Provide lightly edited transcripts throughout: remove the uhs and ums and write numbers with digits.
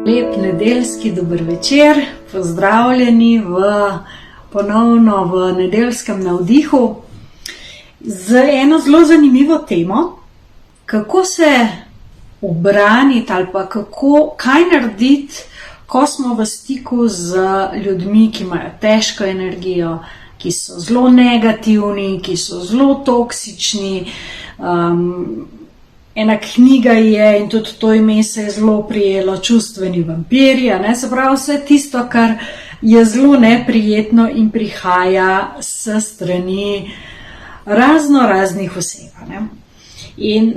Lep nedeljski dober večer, pozdravljeni ponovno v nedeljskem navdihu z eno zelo zanimivo temo, kako se ubraniti ali pa kaj narediti, ko smo v stiku z ljudmi, ki imajo težko energijo, ki so zelo negativni, ki so zelo toksični. Ena knjiga je, in tudi to ime se je zelo prijelo, Čustveni vampirji, se pravi vse tisto, kar je zelo neprijetno in prihaja s strani raznih oseb. In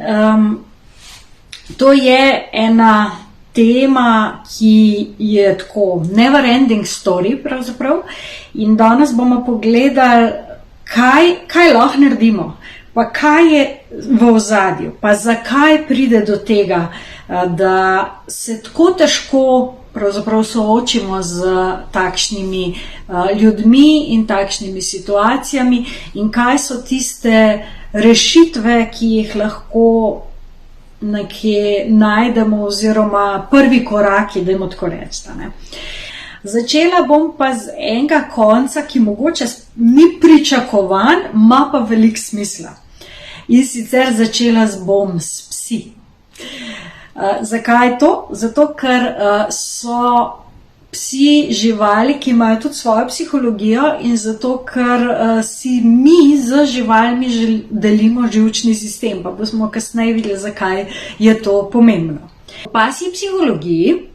to je ena tema, ki je tako never ending story pravzaprav, in danes bomo pogledali, kaj lahko naredimo, pa kaj je v ozadju, pa zakaj pride do tega, da se tako težko pravzaprav soočimo z takšnimi ljudmi in takšnimi situacijami in kaj so tiste rešitve, ki jih lahko nekje najdemo oziroma prvi koraki, dajmo tako reči. Začela bom pa z enega konca, ki mogoče ni pričakovan, ima pa veliko smisla. In sicer začela bom s psi. Zakaj to? Zato, ker so psi živali, ki imajo tudi svojo psihologijo, in zato, ker si mi z živalmi delimo živčni sistem, pa bomo kasneje videli, zakaj je to pomembno. V pasji psihologiji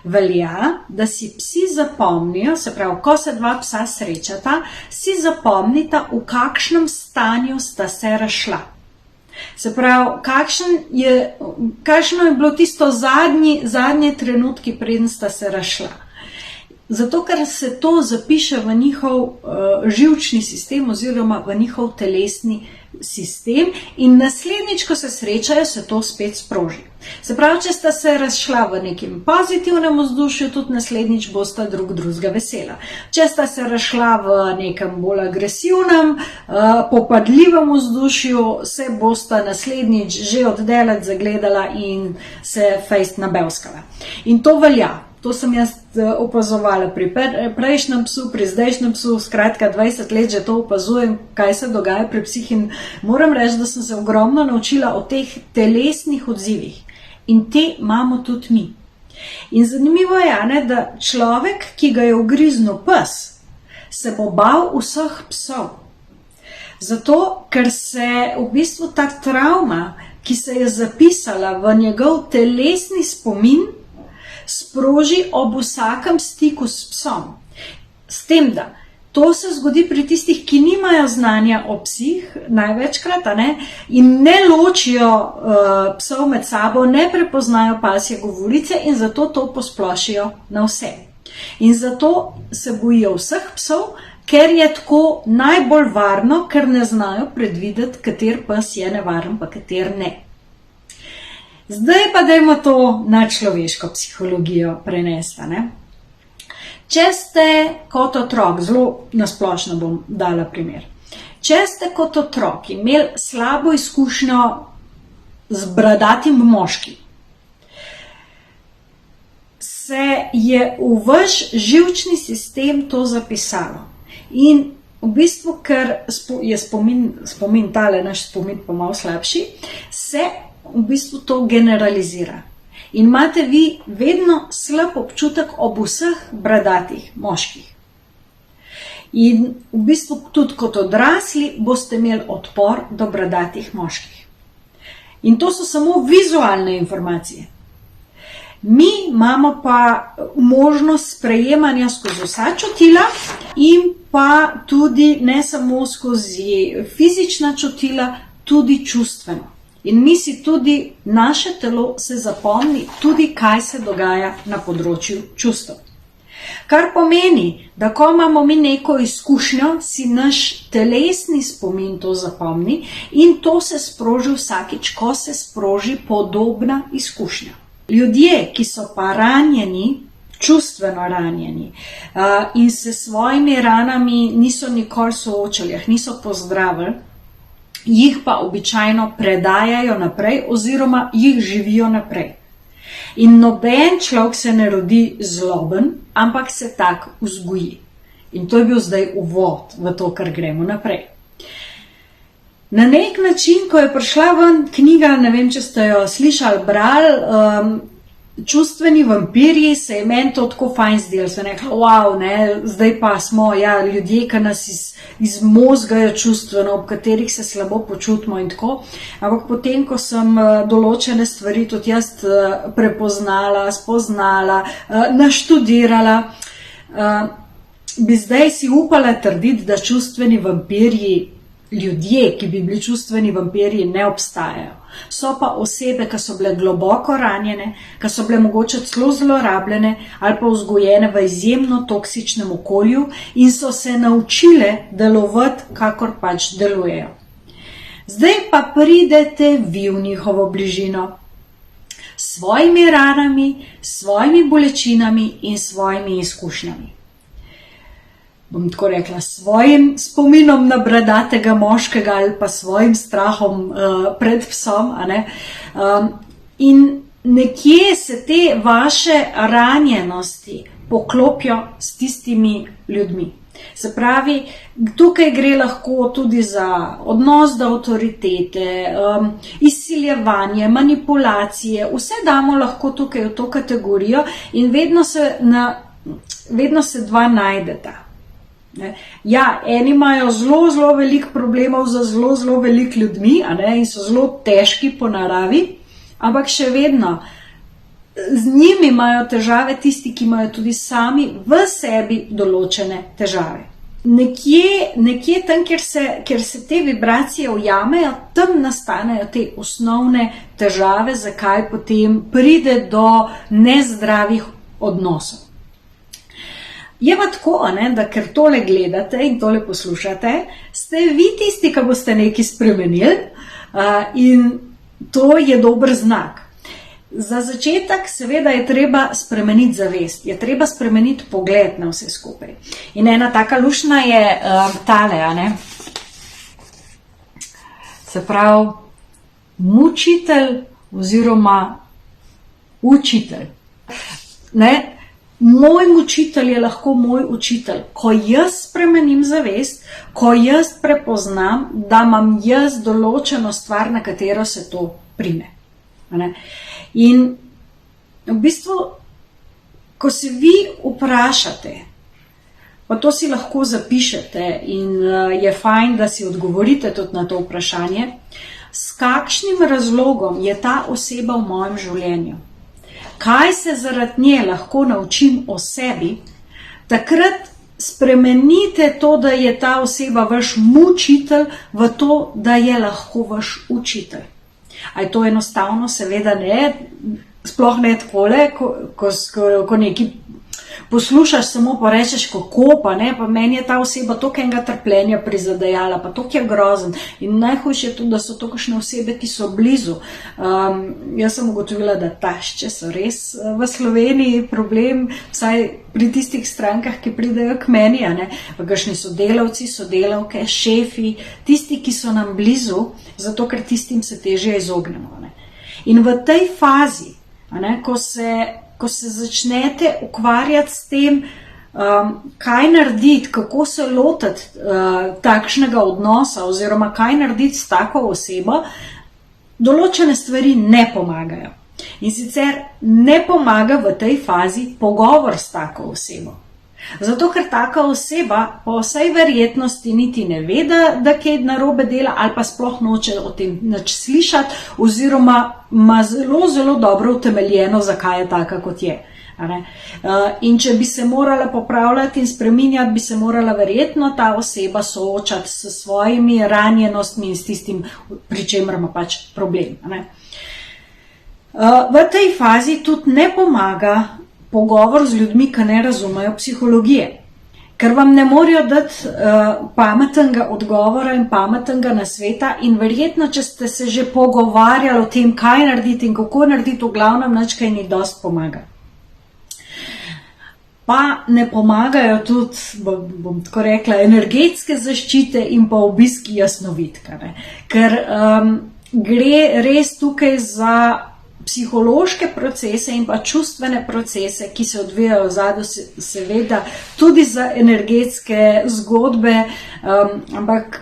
velja, da si psi zapomnijo, se pravi, ko se dva psa srečata, si zapomnita, v kakšnem stanju sta se razšla. Se pravi, kakšno je bilo tisto zadnje trenutki, preden sta se razšla. Zato, ker se to zapiše v njihov živčni sistem oziroma v njihov telesni sistem in naslednjič, ko se srečajo, se to spet sproži. Se pravi, če sta se razšla v nekem pozitivnem vzdušju, tudi naslednjič bosta drugega vesela. Če sta se razšla v nekem bolj agresivnem, popadljivem vzdušju, se bosta naslednjič že oddelati zagledala in se fejst nabevskala. In to velja. To sem jaz opazovala pri prejšnjem psu, pri zdajšnjem psu, skratka 20 let že to opazujem, kaj se dogaja pri psih, in moram reči, da sem se ogromno naučila o teh telesnih odzivih. In te imamo tudi mi. In zanimivo je, da človek, ki ga je ugriznil pes, se bo bal vseh psov. Zato, ker se v bistvu ta travma, ki se je zapisala v njegov telesni spomin, sproži ob vsakem stiku s psom. S tem, da to se zgodi pri tistih, ki nimajo znanja o psih, največkrat, in ne ločijo psov med sabo, ne prepoznajo pasje govorice in zato to posplošijo na vse. In zato se bojijo vseh psov, ker je tako najbolj varno, ker ne znajo predvideti, kater pes je nevaren, pa kater ne. Zdaj pa dajmo to na človeško psihologijo prenesti. Če ste kot otrok, zelo nasplošno bom dala primer, če ste kot otrok imeli slabo izkušnjo z bradatim moškim, se je v vaš živčni sistem to zapisalo. In v bistvu, ker je spomin tale, naš spomin pa malo slabši, se v bistvu to generalizira. In imate vi vedno slab občutek ob vseh bradatih moških. In v bistvu tudi kot odrasli boste imeli odpor do bradatih moških. In to so samo vizualne informacije. Mi imamo pa možnost sprejemanja skozi vsa čutila in pa tudi ne samo skozi fizična čutila, tudi čustveno. In mi si tudi, naše telo se zapomni tudi, kaj se dogaja na področju čustev. Kar pomeni, da ko imamo mi neko izkušnjo, si naš telesni spomin to zapomni in to se sproži vsakič, ko se sproži podobna izkušnja. Ljudje, ki so pa ranjeni, čustveno ranjeni in se s svojimi ranami niso nikoli soočali, niso pozdravili, jih pa običajno predajajo naprej oziroma jih živijo naprej. In noben človek se ne rodi zloben, ampak se tak vzgoji. In to je bil zdaj uvod v to, kar gremo naprej. Na nek način, ko je prišla ven knjiga, ne vem, če ste jo slišali, brali, Čustveni vampirji, se je meni to tako fajn zdelo. Se je rekla, wow, ne, zdaj pa smo ljudje, ki nas izmozgajo čustveno, ob katerih se slabo počutimo in tako. Ampak potem, ko sem določene stvari tudi jaz prepoznala, spoznala, naštudirala, bi zdaj si upala trditi, da čustveni vampirji, ljudje, ki bi bili čustveni vampirji, ne obstajajo. So pa osebe, ki so bile globoko ranjene, ki so bile mogoče celo zlorabljene ali pa vzgojene v izjemno toksičnem okolju in so se naučile delovati, kakor pač delujejo. Zdaj pa pridete vi v njihovo bližino s svojimi ranami, s svojimi bolečinami in svojimi izkušnjami. Bom tako rekla, svojim spominom na bradatega moškega ali pa svojim strahom pred psom. In nekje se te vaše ranjenosti poklopijo s tistimi ljudmi. Se pravi, tukaj gre lahko tudi za odnos do avtoritete, izsiljevanje, manipulacije, vse damo lahko tukaj v to kategorijo in vedno se dva najdeta. Ja, eni imajo zelo, zelo veliko problemov za zelo, zelo veliko ljudmi, in so zelo težki po naravi, ampak še vedno z njimi imajo težave tisti, ki imajo tudi sami v sebi določene težave. Nekje tam, kjer se te vibracije ujamejo, tam nastanejo te osnovne težave, zakaj potem pride do nezdravih odnosov. Je pa tako, da ker tole gledate in tole poslušate, ste vi tisti, ki boste nekaj spremenili in to je dober znak. Za začetek seveda je treba spremeniti zavest, je treba spremeniti pogled na vse skupaj. In ena taka lušna je tale, se pravi, mučitelj oziroma učitelj. Moj mučitelj je lahko moj učitelj. Ko jaz spremenim zavest, ko jaz prepoznam, da imam jaz določeno stvar, na katero se to prime. In v bistvu, ko se vi vprašate, pa to si lahko zapišete in je fajn, da si odgovorite tudi na to vprašanje, s kakšnim razlogom je ta oseba v mojem življenju. Kaj se zaradi nje lahko naučim o sebi, takrat spremenite to, da je ta oseba vaš mučitelj, v to, da je lahko vaš učitelj. A je to enostavno? Seveda ne, sploh ne takole, ko nekaj poslušaš, samo pa rečeš, kako pa ne, pa meni je ta oseba toliko enega trpljenja prizadejala, pa toliko je grozen. In najhujše je tudi, da so to kakšne osebe, ki so blizu. Jaz sem ugotovila, da tašče so res v Sloveniji problem, vsaj pri tistih strankah, ki pridejo k meni, pa kakšni sodelavci, sodelavke, šefi, tisti, ki so nam blizu, zato ker tistim se težje izognemo. In v tej fazi, ko se začnete ukvarjati s tem, kaj narediti, kako se lotiti takšnega odnosa oziroma kaj narediti s tako osebo, določene stvari ne pomagajo. In sicer ne pomaga v tej fazi pogovor s tako osebo. Zato, ker taka oseba po vsej verjetnosti niti ne ve, da kaj narobe dela ali pa sploh noče o tem nič slišati oziroma ima zelo, zelo dobro utemeljeno, zakaj je taka, kot je. In če bi se morala popravljati in spreminjati, bi se morala verjetno ta oseba soočati s svojimi ranjenostmi in s tistim, pri čemer ima pač problem. V tej fazi tudi ne pomaga pogovor z ljudmi, ki ne razumejo psihologije, ker vam ne morejo dati pametnega odgovora in pametnega nasveta in verjetno, če ste se že pogovarjali o tem, kaj narediti in kako narediti, v glavnem nič kaj ni dosti pomaga. Pa ne pomagajo tudi, bom tako rekla, energetske zaščite in pa obiski jasnovidka, ker gre res tukaj za psihološke procese in pa čustvene procese, ki se odvijajo vzadu, seveda tudi za energetske zgodbe, ampak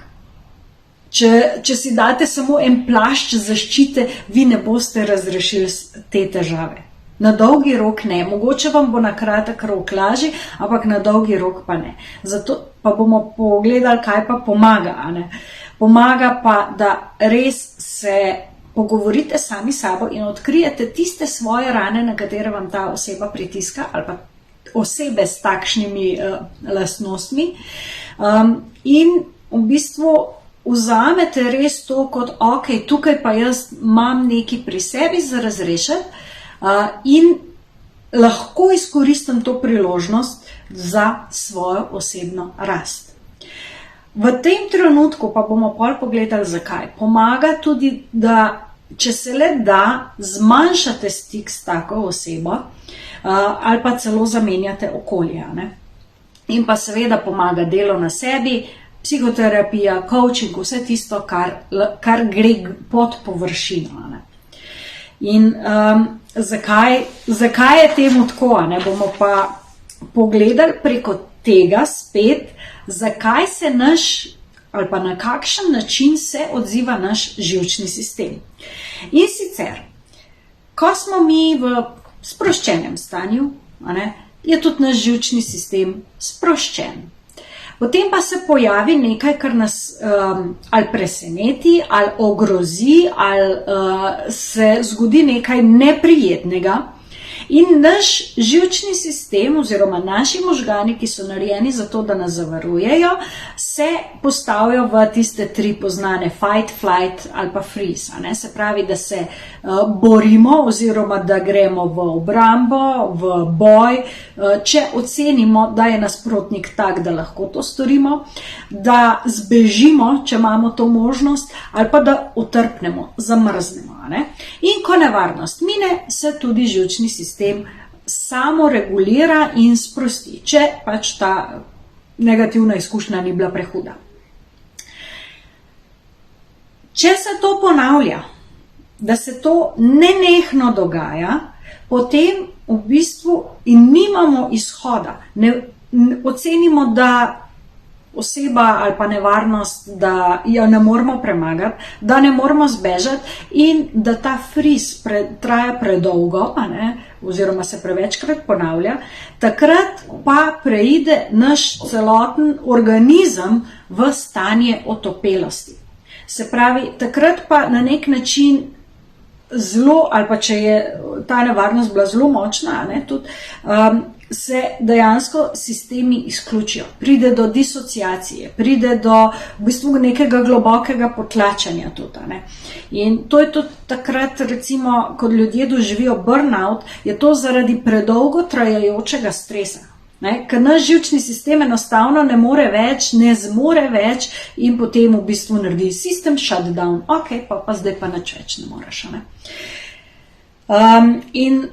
če si date samo en plašč zaščite, vi ne boste razrešili te težave. Na dolgi rok ne, mogoče vam bo na kratek rok lažje, ampak na dolgi rok pa ne. Zato pa bomo pogledali, kaj pa pomaga. Ne? Pomaga pa, da res se pogovorite sami sabo in odkrijete tiste svoje rane, na katere vam ta oseba pritiska, ali pa osebe s takšnimi lastnostmi. In v bistvu vzamete res to kot, ok, tukaj pa jaz imam nekaj pri sebi za razrešiti in lahko izkoristim to priložnost za svojo osebno rast. V tem trenutku pa bomo pol pogledali, zakaj. Pomaga tudi, da če se le da, zmanjšate stik s tako osebo ali pa celo zamenjate okolje. Ne? In pa seveda pomaga delo na sebi, psihoterapija, coaching, vse tisto, kar gre pod površino. Ne? In zakaj je temu tako? Ne? Bomo pa pogledali preko tega spet, zakaj se naš, ali pa na kakšen način se odziva naš živčni sistem. In sicer, ko smo mi v sproščenem stanju, je tudi naš živčni sistem sproščen. Potem pa se pojavi nekaj, kar nas ali preseneti, ali ogrozi, ali se zgodi nekaj neprijetnega. In naš živčni sistem oziroma naši možgani, ki so narejeni za to, da nas zavarujejo, se postavijo v tiste tri poznane fight, flight ali pa freeze. Se pravi, da se borimo oziroma da gremo v obrambo, v boj, če ocenimo, da je nasprotnik tak, da lahko to storimo, da zbežimo, če imamo to možnost, ali pa da utrpnemo, zamrznemo. In ko nevarnost mine, se tudi živčni sistem samo regulira in sprosti, če pač ta negativna izkušnja ni bila prehuda. Če se to ponavlja, da se to nenehno dogaja, potem v bistvu in nimamo izhoda, ocenimo, da oseba ali pa nevarnost, da jo ne moramo premagati, da ne moramo zbežati in da ta friz traja predolgo, oziroma se prevečkrat ponavlja, takrat pa preide naš celoten organizem v stanje otopelosti. Se pravi, takrat pa na nek način zelo, ali pa če je ta nevarnost bila zelo močna, tudi, se dejansko sistemi izključijo. Pride do disociacije, pride do v bistvu nekega globokega potlačanja tudi. In to je tudi takrat, recimo, ko ljudje doživijo burnout, je to zaradi predolgo trajajočega stresa. Ker naš živčni sistem enostavno ne more več, ne zmore več in potem v bistvu naredi system shutdown. Ok, pa zdaj pa nič več ne moreš. In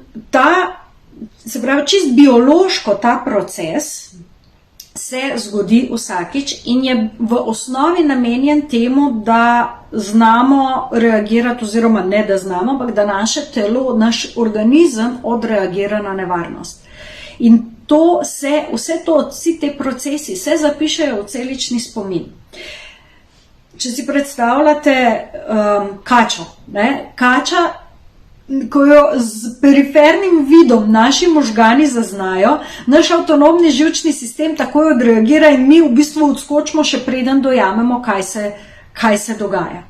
se pravi, čist biološko ta proces se zgodi vsakič in je v osnovi namenjen temu, da znamo reagirati, oziroma ne da znamo, ampak da naše telo, naš organizem odreagira na nevarnost. In vsi te procesi se zapišejo v celični spomin. Če si predstavljate kačo, kača, ko jo z perifernim vidom naši možgani zaznajo, naš avtonomni živčni sistem takoj odreagira in mi v bistvu odskočimo, še preden dojamemo, kaj se dogaja.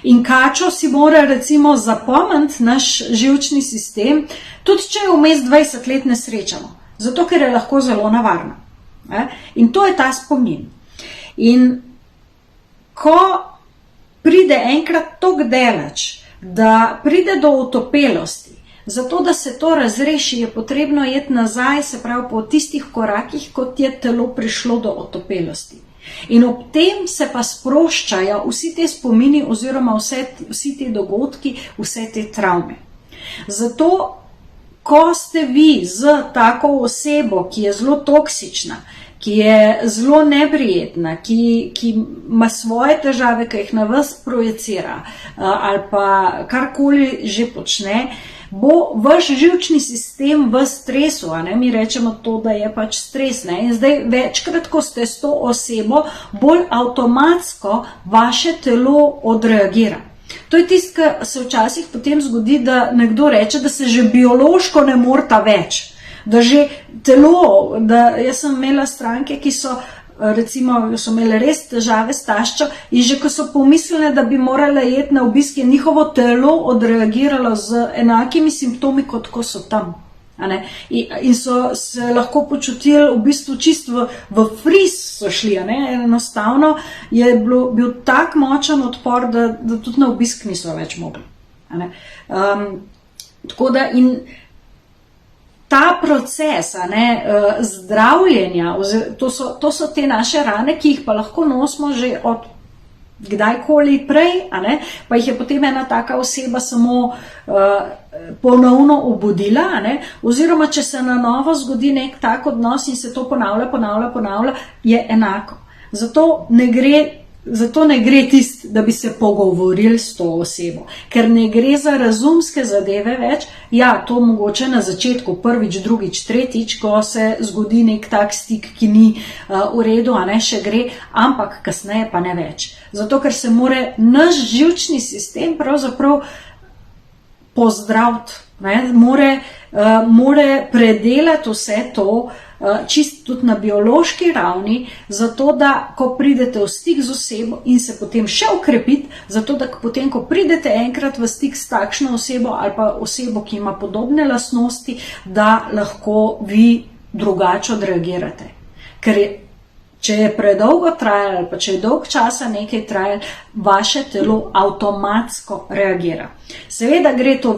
In kačo si mora recimo zapomniti naš živčni sistem, tudi če jo vmes 20 let ne srečamo, zato ker je lahko zelo nevarna. In to je ta spomin. In ko pride enkrat toliko daleč, da pride do otopelosti, zato da se to razreši, je potrebno iti nazaj, se pravi po tistih korakih, kot je telo prišlo do otopelosti. In ob tem se pa sproščajo vsi te spomini oziroma vsi te dogodki, vse te travme. Zato, ko ste vi z tako osebo, ki je zelo toksična, ki je zelo neprijetna, ki ima svoje težave, ki jih na vas projicira ali pa karkoli že počne, bo vaš živčni sistem v stresu, mi rečemo to, da je pač stres. In zdaj večkrat, ko ste s to osebo, bolj avtomatsko vaše telo odreagira. To je tisto, kar se včasih potem zgodi, da nekdo reče, da se že biološko ne morata več. Da že telo, jaz sem imela stranke, ki so imeli res težave s taščo in že ko so pomislili, da bi morala jeti na obisk, je njihovo telo odreagiralo z enakimi simptomi, kot ko so tam. In so se lahko počutili v bistvu čisto v friz so šli. Enostavno je bil tak močen odpor, da tudi na obisk niso več mogli. Tako da in ta proces zdravljenja, to so te naše rane, ki jih pa lahko nosimo že od kdajkoli prej, pa jih je potem ena taka oseba samo ponovno obudila, oziroma če se na novo zgodi nek tak odnos in se to ponavlja, je enako. Zato ne gre tisto, da bi se pogovorili s to osebo, ker ne gre za razumske zadeve več. Ja, to mogoče na začetku, prvič, drugič, tretjič, ko se zgodi nek tak stik, ki ni v redu, še gre, ampak kasneje pa ne več. Zato, ker se mora naš živčni sistem pravzaprav pozdraviti, mora predelati vse to, čisto tudi na biološki ravni, zato da, ko pridete v stik z osebo in se potem še ukrepiti, zato da potem, ko pridete enkrat v stik s takšno osebo ali pa osebo, ki ima podobne lastnosti, da lahko vi drugače odreagirate. Ker če je predolgo trajalo ali pa če je dolg časa nekaj trajalo, vaše telo avtomatsko reagira. Seveda gre to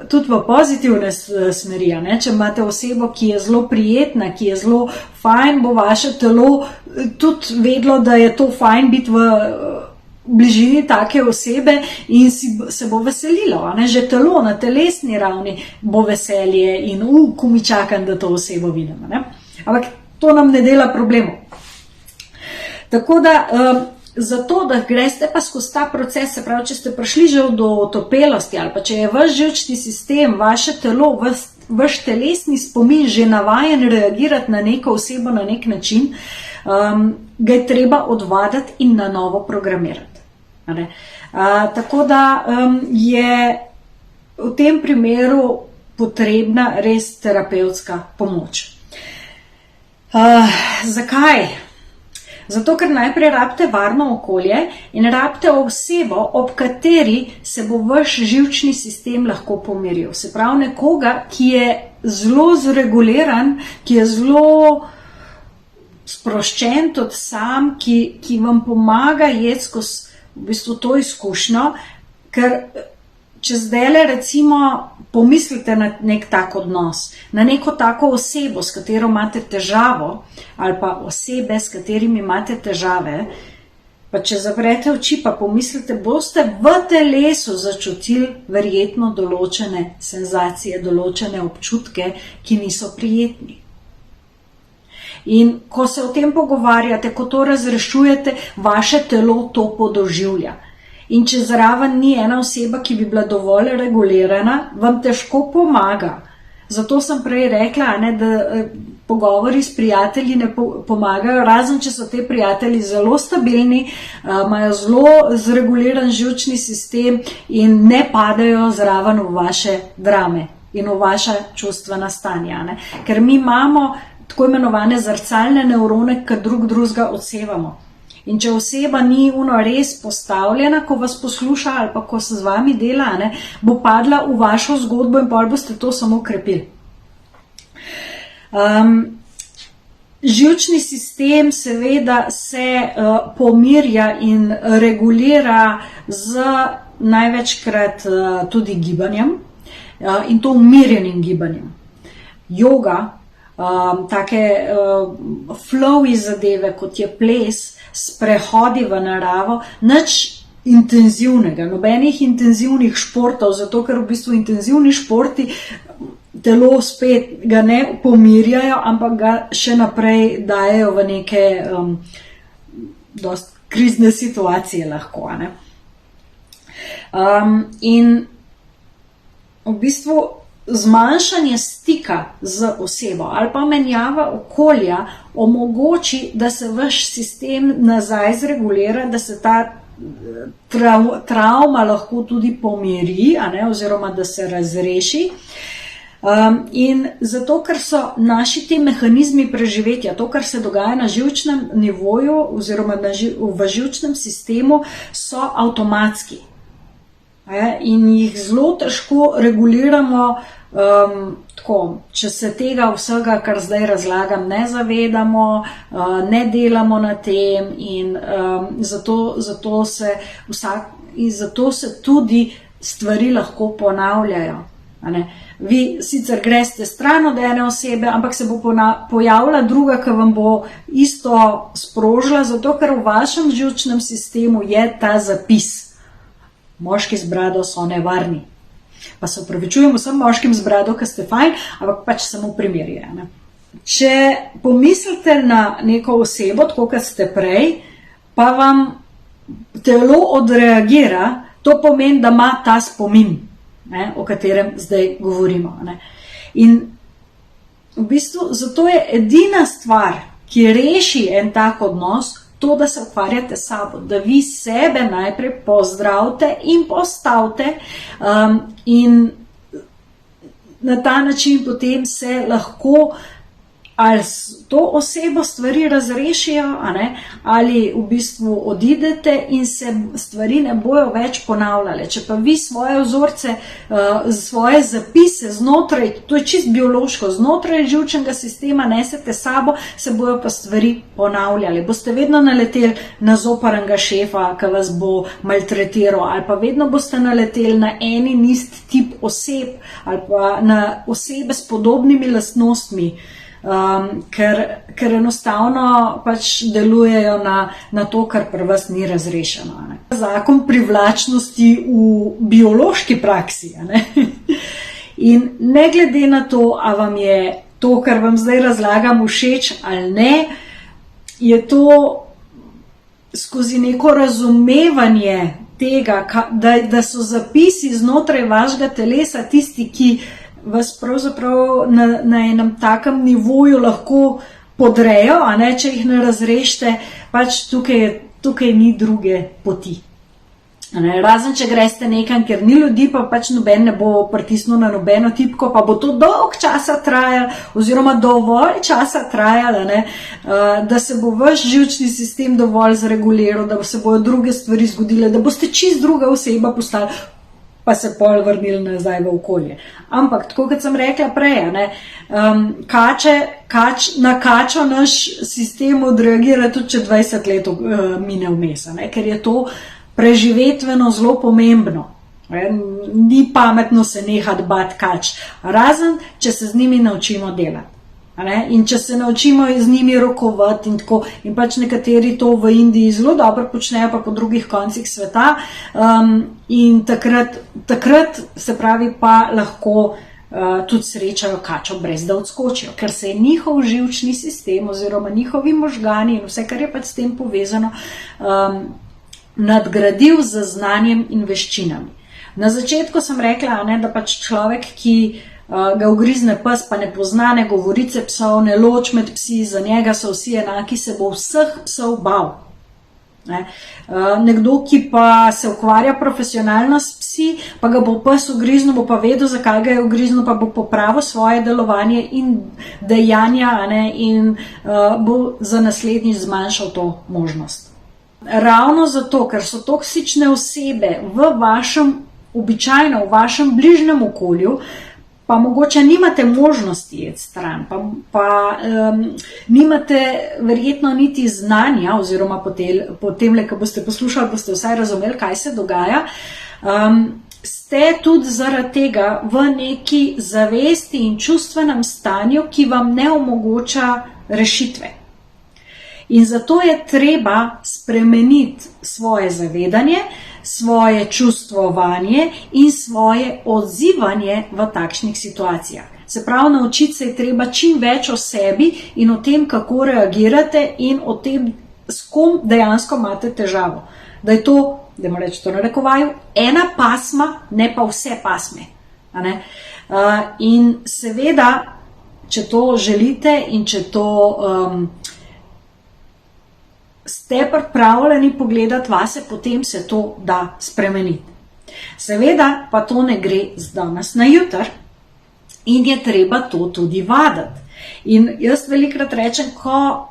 tudi v pozitivne smeri. Če imate osebo, ki je zelo prijetna, ki je zelo fajn, bo vaše telo tudi vedlo, da je to fajn biti v bližini take osebe in se bo veselilo. Že telo na telesni ravni bo veselje in ko mi čakam, da to osebo vidim. Ampak to nam ne dela problemov. Tako da, zato, da greste pa skozi ta proces, se pravi, če ste prišli že do otopelosti ali pa če je vaš živčni sistem, vaše telo, vaš telesni spomin že navajen reagirati na neko osebo na nek način, ga je treba odvaditi in na novo programirati. Tako da je v tem primeru potrebna res terapevtska pomoč. Zakaj? Zato, ker najprej rabite varno okolje in rabite osebo, ob kateri se bo vaš živčni sistem lahko pomiril. Se pravi nekoga, ki je zelo zreguliran, ki je zelo sproščen tudi sam, ki vam pomaga jeti skozi v bistvu to izkušnjo, ker če zdajle recimo pomislite na nek tak odnos, na neko tako osebo, s katero imate težavo, ali pa osebe, s katerimi imate težave, pa če zaprete oči pa pomislite, boste v telesu začutili verjetno določene senzacije, določene občutke, ki niso prijetni. In ko se o tem pogovarjate, ko to razrešujete, vaše telo to podoživlja. In če zraven ni ena oseba, ki bi bila dovolj regulirana, vam težko pomaga. Zato sem prej rekla, da pogovori s prijatelji ne pomagajo, razen če so te prijatelji zelo stabilni, imajo zelo zreguliran živčni sistem in ne padajo zraven v vaše drame in v vaša čustvena stanja. Ker mi imamo tako imenovane zrcalne nevrone, ki drugega odsevamo. In če oseba ni res postavljena, ko vas posluša ali pa ko se z vami dela, bo padla v vašo zgodbo in potem boste to samo krepili. Živčni sistem seveda se pomirja in regulira z največkrat tudi gibanjem in to umirjenim gibanjem. Joga, take flowy zadeve, kot je ples, sprehodi v naravo, nič intenzivnega, nobenih intenzivnih športov, zato ker v bistvu intenzivni športi telo spet ga ne pomirjajo, ampak ga še naprej dajejo v neke dosti krizne situacije lahko. In v bistvu zmanjšanje stika z osebo ali pa menjava okolja omogoči, da se vaš sistem nazaj zregulira, da se ta travma lahko tudi pomiri, oziroma da se razreši. In zato, ker so naši ti mehanizmi preživetja, to, kar se dogaja na živčnem nivoju oziroma v živčnem sistemu, so avtomatski. In jih zelo težko reguliramo, če se tega vsega, kar zdaj razlagam, ne zavedamo, ne delamo na tem in zato se tudi stvari lahko ponavljajo. Vi sicer greste stran od ene osebe, ampak se bo pojavila druga, ki vam bo isto sprožila, zato ker v vašem živčnem sistemu je ta zapis. Moški z brado so nevarni. Pa se opravičujem vsem moškim z brado, ki ste fajn, ampak pač samo primer je. Če pomislite na neko osebo, tako kot ste prej, pa vam telo odreagira, to pomeni, da ima ta spomin, o katerem zdaj govorimo. In v bistvu zato je edina stvar, ki reši en tak odnos, to, da se ukvarjate s sabo, da vi sebe najprej pozdravite in postavite in na ta način potem se lahko ali to osebo stvari razrešijo, ali v bistvu odidete in se stvari ne bojo več ponavljale. Če pa vi svoje vzorce, svoje zapise znotraj, to je čist biološko, znotraj živčnega sistema nesete sabo, se bojo pa stvari ponavljale. Boste vedno naleteli na zoprnega šefa, ki vas bo maltretiral, ali pa vedno boste naleteli na en in isti tip oseb, ali pa na osebe s podobnimi lastnostmi. Ker enostavno pač delujejo na to, kar pri vas ni razrešeno. Zakon privlačnosti v biološki praksi. In ne glede na to, a vam je to, kar vam zdaj razlagam, všeč ali ne, je to skozi neko razumevanje tega, da so zapisi znotraj vašega telesa tisti, ki vas pravzaprav na enem takem nivoju lahko podrejo, če jih ne razrešite, pač tukaj ni druge poti. Razen, če greste nekam, kjer ni ljudi, pa pač noben ne bo pritisnil na nobeno tipko, pa bo to dolg časa trajalo, oziroma dovolj časa trajalo, da se bo vaš živčni sistem dovolj zreguliral, da se bojo druge stvari zgodile, da boste čist druga oseba postali, pa se pol vrnili nazaj v okolje. Ampak, tako kot sem rekla prej, na kačo naš sistem odreagira tudi, če 20 let mine vmes, ker je to preživetveno zelo pomembno. Ni pametno se nehati bati kač, razen, če se z njimi naučimo delati. In če se naučimo z njimi rokovati in tako, in pač nekateri to v Indiji zelo dobro počnejo, pa po drugih koncih sveta, in takrat se pravi pa lahko tudi srečajo kačo brez da odskočijo, ker se je njihov živčni sistem oziroma njihovi možgani in vse, kar je pač s tem povezano, nadgradil z znanjem in veščinami. Na začetku sem rekla, da pač človek, ki ga ugrizne pes, pa ne pozna ne govorice psov, ne loč med psi, za njega so vsi enaki, se bo vseh psov bal. Nekdo, ki pa se ukvarja profesionalno s psi, pa ga bo pes ugriznil, bo pa vedel, zakaj ga je ugriznil, pa bo popravil svoje delovanje in dejanja, in bo za naslednjič zmanjšal to možnost. Ravno zato, ker so toksične osebe običajno v vašem bližnjem okolju, pa mogoče nimate možnosti iti stran, pa nimate verjetno niti znanja, oziroma potem, ko boste poslušali, boste vsaj razumeli, kaj se dogaja, ste tudi zaradi tega v neki zavesti in čustvenem stanju, ki vam ne omogoča rešitve. In zato je treba spremeniti svoje zavedanje, svoje čustvovanje in svoje odzivanje v takšnih situacijah. Se pravi, naučiti se je treba čim več o sebi in o tem, kako reagirate in o tem, s kom dejansko imate težavo. Da je to, da moramo reči to narekovaju, ena pasma, ne pa vse pasme. In seveda, če to želite in če to ste pripravljeni pogledati vase, potem se to da spremeniti. Seveda pa to ne gre z danes na jutr in je treba to tudi vaditi. In jaz velikrat rečem, ko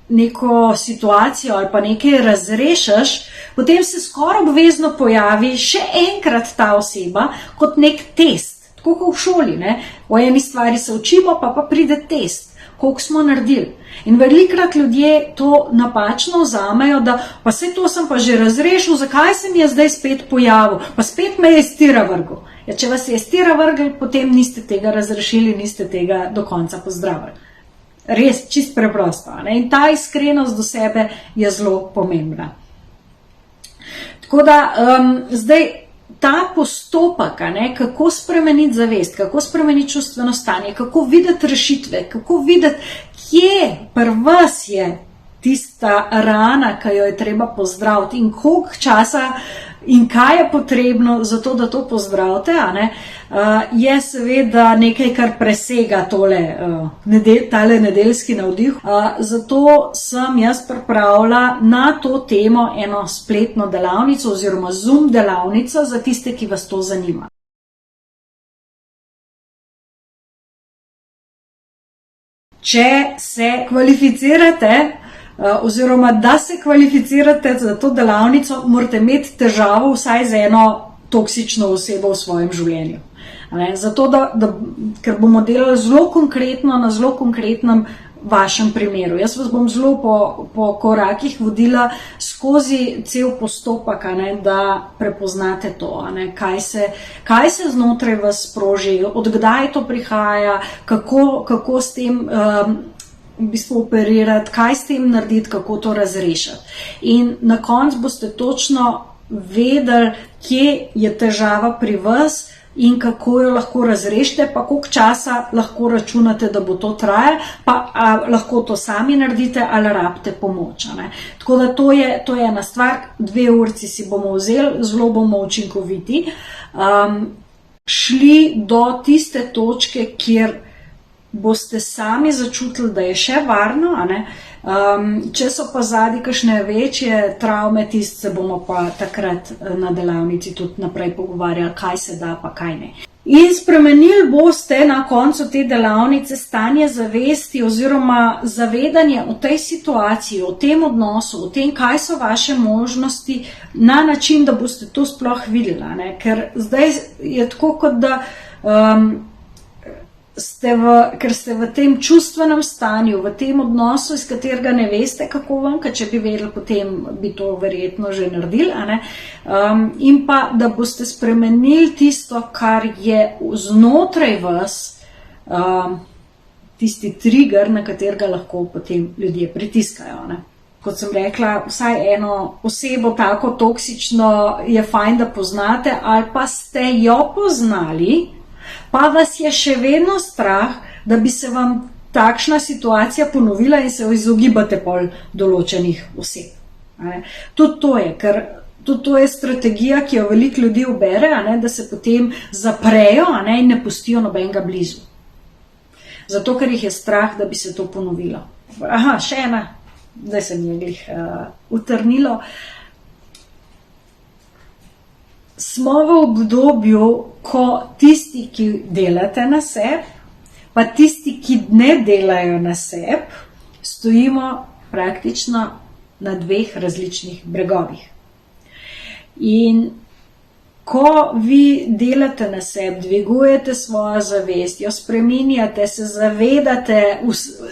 neko situacijo ali pa nekaj razrešiš, potem se skoraj obvezno pojavi še enkrat ta oseba kot nek test. Tako kot v šoli, ne? O eni stvari se učimo, pa pride test, koliko smo naredili. In velikrat ljudje to napačno vzamejo, da pa vse to sem pa že razrešil, zakaj se mi je zdaj spet pojavil, pa spet me je iz tira vrgel. Ja, če vas je iz tira vrgel, potem niste tega razrešili, niste tega do konca pozdravili. Res, čist preprosto. Ne? In ta iskrenost do sebe je zelo pomembna. Tako da, zdaj, ta postopek, kako spremeniti zavest, kako spremeniti čustveno stanje, kako videti rešitve, kako videti, kje pri vas je tista rana, ki jo je treba pozdraviti in koliko časa in kaj je potrebno za to, da to pozdravite, je seveda nekaj, kar presega tale nedeljski navdih. Zato sem jaz pripravila na to temo eno spletno delavnico oziroma Zoom delavnico za tiste, ki vas to zanima. Če se kvalificirate, oziroma da se kvalificirate za to delavnico, morate imeti težavo vsaj z eno toksično osebo v svojem življenju. Zato, ker bomo delali zelo konkretno na zelo konkretnem vašem primeru. Jaz vas bom zelo po korakih vodila skozi cel postopek, da prepoznate to, kaj se znotraj vas sproži, od kdaj to prihaja, kako s tem v bistvu operirati, kaj s tem narediti, kako to razrešiti. In na koncu boste točno vedeli, kje je težava pri vas in kako jo lahko razrešite, pa koliko časa lahko računate, da bo to trajalo, pa lahko to sami naredite ali rabite pomoč. Tako da to je ena stvar, 2 urci si bomo vzeli, zelo bomo učinkoviti, šli do tiste točke, kjer boste sami začutili, da je še varno, če so pa zadnji kakšne večje travme, tiste se bomo pa takrat na delavnici tudi naprej pogovarjali, kaj se da, pa kaj ne. In spremenili boste na koncu te delavnice stanje zavesti oziroma zavedanje o tej situaciji, o tem odnosu, o tem, kaj so vaše možnosti, na način, da boste to sploh videli. Ker zdaj je tako, kot da ker ste v tem čustvenem stanju, v tem odnosu, iz katerega ne veste, kako vam, ker če bi vedeli, potem bi to verjetno že naredili, in pa, da boste spremenili tisto, kar je znotraj vas, tisti trigger, na katerega lahko potem ljudje pritiskajo. Kot sem rekla, vsaj eno osebo tako toksično je fajn, da poznate, ali pa ste jo poznali, pa vas je še vedno strah, da bi se vam takšna situacija ponovila in se izogibate pol določenih oseb. Tudi to je, ker tudi to je strategija, ki jo veliko ljudi ubere, da se potem zaprejo in ne pustijo nobenega blizu. Zato, ker jih je strah, da bi se to ponovilo. Še ena, zdaj se mi je glih utrnilo. Smo v obdobju, ko tisti, ki delate na sebi, pa tisti, ki ne delajo na sebi, stojimo praktično na 2 različnih bregovih. In ko vi delate na sebi, dvigujete svojo zavest, jo spreminjate, se zavedate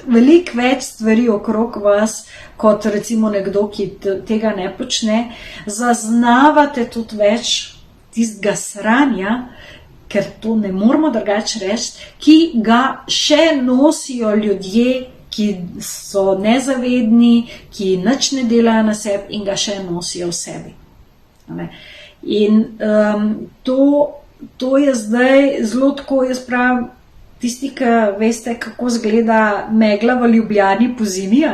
veliko več stvari okrog vas, kot recimo nekdo, ki tega ne počne, zaznavate tudi več tistega sranja, ker to ne moramo drugače reči, ki ga še nosijo ljudje, ki so nezavedni, ki nič ne delajo na sebi in ga še nosijo v sebi. In to je zdaj zelo tako, jaz pravim, tisti, ki veste, kako izgleda megla v Ljubljani po zimi,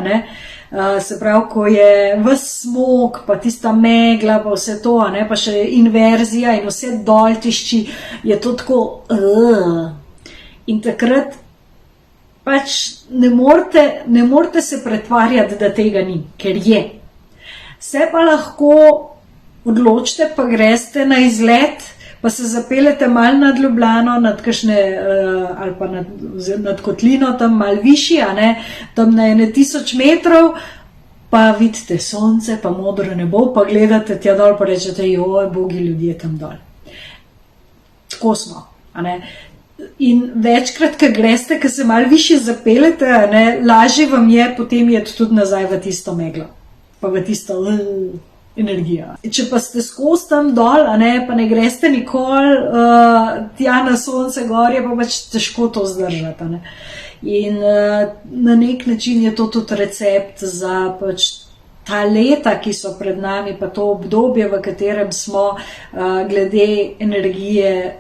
se pravi, ko je ves smog, pa tista megla, pa vse to, pa še inverzija in vse dol tišči, je to tako, in takrat pač ne morete se pretvarjati, da tega ni, ker je. Se pa lahko odločite, pa greste na izlet, pa se zapeljete malo nad Ljubljano, nad kakšne, ali pa nad Kotlino, tam malo višji, tam na 1000 metrov, pa vidite sonce, pa modro nebo, pa gledate tja dol, pa rečete, joj, bogi ljudje tam dol. Tako smo, In večkrat, ko greste, ko se malo više zapeljete, lažje vam je potem jeti tudi nazaj v tisto meglo, pa v tisto energijo. Če pa ste skozi tam dol, pa ne greste nikoli tja na sonce gor, je pa pač težko to zdržati. In na nek način je to tudi recept za pač ta leta, ki so pred nami, pa to obdobje, v katerem smo glede energije,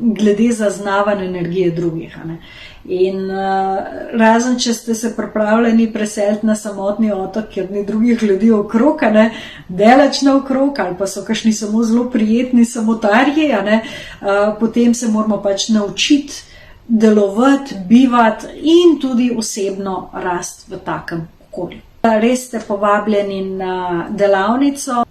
glede zaznavanja energije drugih. In razen, če ste se pripravljeni preseliti na samotni otok, kjer ni drugih ljudi okrog, daleč naokrog, ali pa so kakšni samo zelo prijetni samotarji, potem se moramo pač naučiti delovati, bivati in tudi osebno rasti v takem okolju. Res ste povabljeni na delavnico,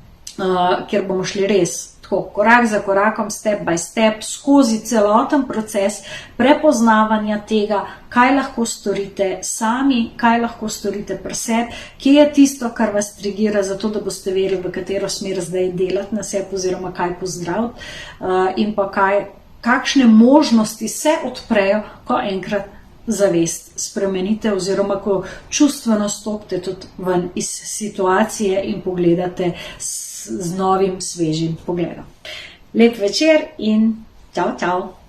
kjer bomo šli res tako korak za korakom, step by step, skozi celoten proces prepoznavanja tega, kaj lahko storite sami, kaj lahko storite pri sebi, kje je tisto, kar vas trigira, zato da boste vedeli, v katero smer zdaj delati na sebi oziroma kaj pozdraviti in pa kakšne možnosti se odprejo, ko enkrat zavest spremenite oziroma ko čustveno stopite tudi ven iz situacije in pogledate z novim, svežim pogledom. Lep večer in čau, čau!